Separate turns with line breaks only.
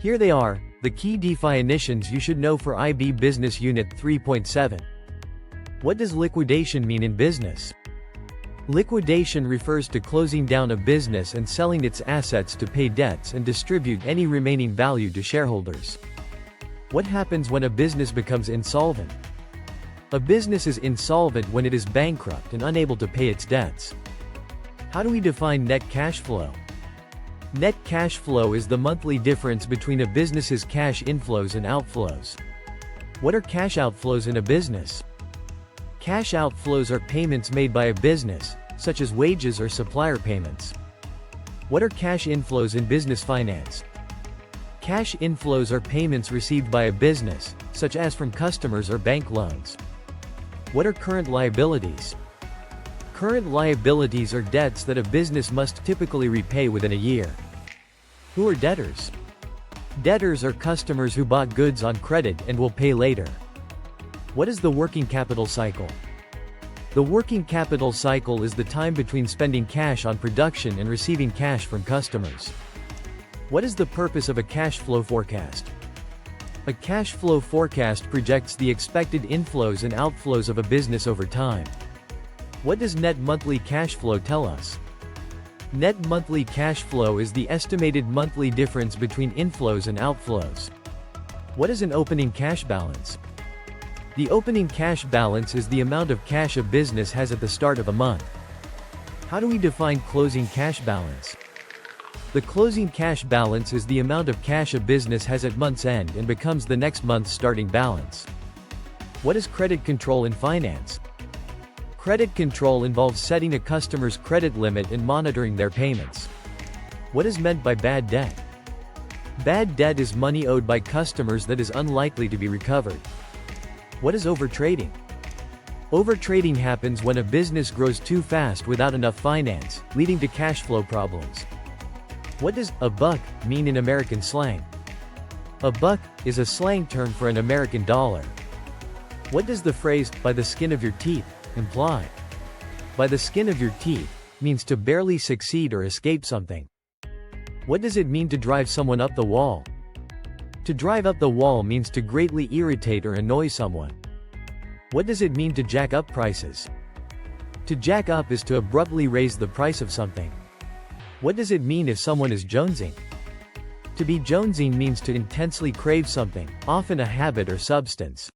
Here they are, the key definitions you should know for IB Business Unit 3.7. What does liquidation mean in business? Liquidation refers to closing down a business and selling its assets to pay debts and distribute any remaining value to shareholders. What happens when a business becomes insolvent? A business is insolvent when it is bankrupt and unable to pay its debts. How do we define net cash flow? Net cash flow is the monthly difference between a business's cash inflows and outflows. What are cash outflows in a business? Cash outflows are payments made by a business, such as wages or supplier payments. What are cash inflows in business finance? Cash inflows are payments received by a business, such as from customers or bank loans. What are current liabilities? Current liabilities are debts that a business must typically repay within a year. Who are debtors? Debtors are customers who bought goods on credit and will pay later. What is the working capital cycle? The working capital cycle is the time between spending cash on production and receiving cash from customers. What is the purpose of a cash flow forecast? A cash flow forecast projects the expected inflows and outflows of a business over time. What does net monthly cash flow tell us? Net monthly cash flow is the estimated monthly difference between inflows and outflows. What is an opening cash balance? The opening cash balance is the amount of cash a business has at the start of a month. How do we define closing cash balance? The closing cash balance is the amount of cash a business has at month's end and becomes the next month's starting balance. What is credit control in finance? Credit control involves setting a customer's credit limit and monitoring their payments. What is meant by bad debt? Bad debt is money owed by customers that is unlikely to be recovered. What is overtrading? Overtrading happens when a business grows too fast without enough finance, leading to cash flow problems. What does "a buck" mean in American slang? A buck is a slang term for an American dollar. What does the phrase "by the skin of your teeth" imply? By the skin of your teeth means to barely succeed or escape something. What does it mean to drive someone up the wall? To drive up the wall means to greatly irritate or annoy someone. What does it mean to jack up prices? To jack up is to abruptly raise the price of something. What does it mean if someone is jonesing? To be jonesing means to intensely crave something, often a habit or substance.